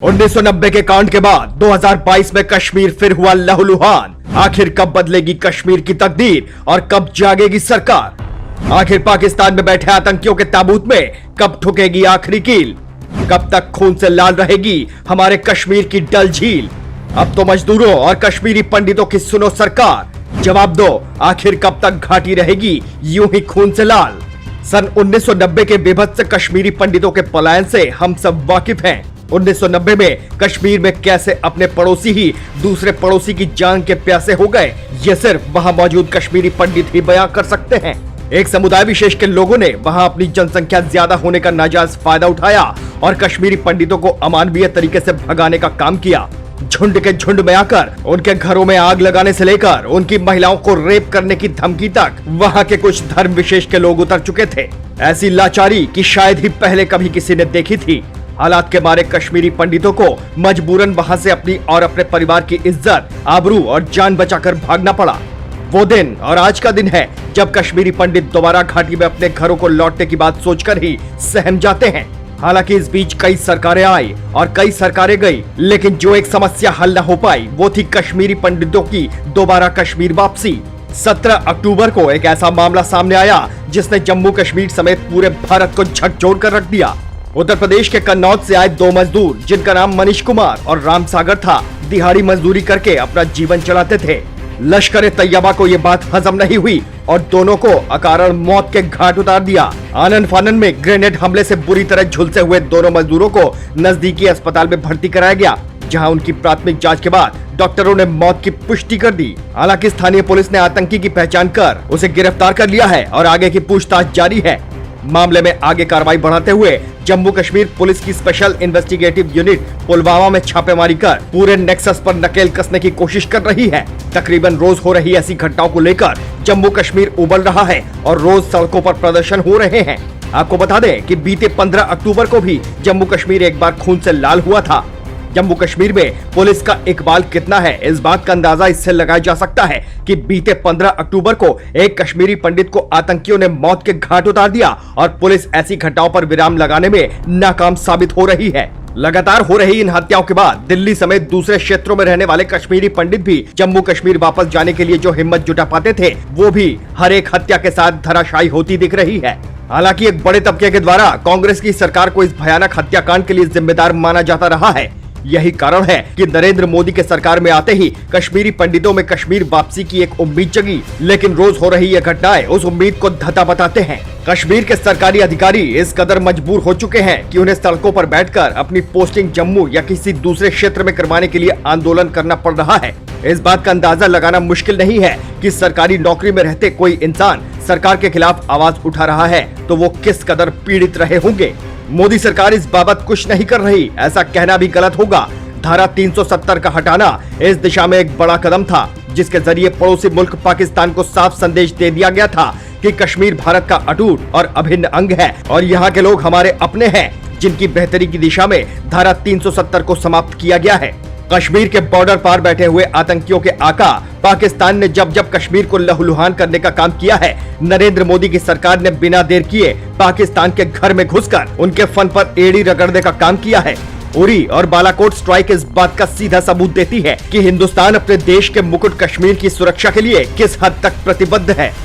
1990 के कांड के बाद 2022 में कश्मीर फिर हुआ लहूलुहान। आखिर कब बदलेगी कश्मीर की तकदीर और कब जागेगी सरकार? आखिर पाकिस्तान में बैठे आतंकियों के ताबूत में कब ठुकेगी आखिरी कील? कब तक खून से लाल रहेगी हमारे कश्मीर की डल झील? अब तो मजदूरों और कश्मीरी पंडितों की सुनो सरकार, जवाब दो, आखिर कब तक घाटी रहेगी यूं ही खून से लाल? सन 1990 के बेभत्स कश्मीरी पंडितों के पलायन से हम सब वाकिफ हैं। 1990 में कश्मीर में कैसे अपने पड़ोसी ही दूसरे पड़ोसी की जान के प्यासे हो गए, ये सिर्फ वहां मौजूद कश्मीरी पंडित ही बयां कर सकते हैं। एक समुदाय विशेष के लोगों ने वहां अपनी जनसंख्या ज्यादा होने का नाजायज फायदा उठाया और कश्मीरी पंडितों को अमानवीय तरीके से भगाने का काम किया। झुंड के झुंड में आकर उनके घरों में आग लगाने से लेकर उनकी महिलाओं को रेप करने की धमकी तक वहां के कुछ धर्म विशेष के लोग उतर चुके थे। ऐसी लाचारी कि शायद ही पहले कभी किसी ने देखी थी। हालात के मारे कश्मीरी पंडितों को मजबूरन वहां से अपनी और अपने परिवार की इज्जत, आबरू और जान बचाकर भागना पड़ा। वो दिन और आज का दिन है जब कश्मीरी पंडित दोबारा घाटी में अपने घरों को लौटने की बात सोचकर ही सहम जाते हैं। हालांकि इस बीच कई सरकारें आई और कई सरकारें गई, लेकिन जो एक समस्या हल न हो पाई वो थी कश्मीरी पंडितों की दोबारा कश्मीर वापसी। 17 अक्टूबर को एक ऐसा मामला सामने आया जिसने जम्मू कश्मीर समेत पूरे भारत को झकझोर कर रख दिया। उत्तर प्रदेश के कन्नौज से आए दो मजदूर जिनका नाम मनीष कुमार और राम सागर था, दिहाड़ी मजदूरी करके अपना जीवन चलाते थे। लश्कर तैयबा को ये बात हजम नहीं हुई और दोनों को अकारण मौत के घाट उतार दिया। आनन फानन में ग्रेनेड हमले से बुरी तरह झुलसे हुए दोनों मजदूरों को नजदीकी अस्पताल में भर्ती कराया गया, जहां उनकी प्राथमिक जांच के बाद डॉक्टरों ने मौत की पुष्टि कर दी। हालांकि स्थानीय पुलिस ने आतंकी की पहचान कर उसे गिरफ्तार कर लिया है और आगे की पूछताछ जारी है। मामले में आगे कार्रवाई बढ़ाते हुए जम्मू कश्मीर पुलिस की स्पेशल इन्वेस्टिगेटिव यूनिट पुलवामा में छापेमारी कर पूरे नेक्सस पर नकेल कसने की कोशिश कर रही है। तकरीबन रोज हो रही ऐसी घटनाओं को लेकर जम्मू कश्मीर उबल रहा है और रोज सड़कों पर प्रदर्शन हो रहे हैं। आपको बता दें कि बीते 15 अक्टूबर को भी जम्मू कश्मीर एक बार खून से लाल हुआ था। जम्मू कश्मीर में पुलिस का इकबाल कितना है, इस बात का अंदाजा इससे लगाया जा सकता है कि बीते 15 अक्टूबर को एक कश्मीरी पंडित को आतंकियों ने मौत के घाट उतार दिया और पुलिस ऐसी घटनाओं पर विराम लगाने में नाकाम साबित हो रही है। लगातार हो रही इन हत्याओं के बाद दिल्ली समेत दूसरे क्षेत्रों में रहने वाले कश्मीरी पंडित भी जम्मू कश्मीर वापस जाने के लिए जो हिम्मत जुटा पाते थे, वो भी हर एक हत्या के साथ धराशायी होती दिख रही है। हालांकि एक बड़े तबके के द्वारा कांग्रेस की सरकार को इस भयानक हत्याकांड के लिए जिम्मेदार माना जाता रहा है। यही कारण है कि नरेंद्र मोदी के सरकार में आते ही कश्मीरी पंडितों में कश्मीर वापसी की एक उम्मीद जगी, लेकिन रोज हो रही ये घटनाएं उस उम्मीद को धता बताते हैं। कश्मीर के सरकारी अधिकारी इस कदर मजबूर हो चुके हैं कि उन्हें सड़कों पर बैठकर अपनी पोस्टिंग जम्मू या किसी दूसरे क्षेत्र में करवाने के लिए आंदोलन करना पड़ रहा है। इस बात का अंदाजा लगाना मुश्किल नहीं है कि सरकारी नौकरी में रहते कोई इंसान सरकार के खिलाफ आवाज उठा रहा है तो वो किस कदर पीड़ित रहे होंगे। मोदी सरकार इस बाबत कुछ नहीं कर रही, ऐसा कहना भी गलत होगा। धारा 370 का हटाना इस दिशा में एक बड़ा कदम था, जिसके जरिए पड़ोसी मुल्क पाकिस्तान को साफ संदेश दे दिया गया था कि कश्मीर भारत का अटूट और अभिन्न अंग है और यहाँ के लोग हमारे अपने हैं, जिनकी बेहतरी की दिशा में धारा 370 को समाप्त किया गया है। कश्मीर के बॉर्डर पार बैठे हुए आतंकियों के आका पाकिस्तान ने जब जब कश्मीर को लहूलुहान करने का काम किया है, नरेंद्र मोदी की सरकार ने बिना देर किए पाकिस्तान के घर में घुसकर उनके फन पर एड़ी रगड़ने का काम किया है। उरी और बालाकोट स्ट्राइक इस बात का सीधा सबूत देती है कि हिंदुस्तान अपने देश के मुकुट कश्मीर की सुरक्षा के लिए किस हद तक प्रतिबद्ध है।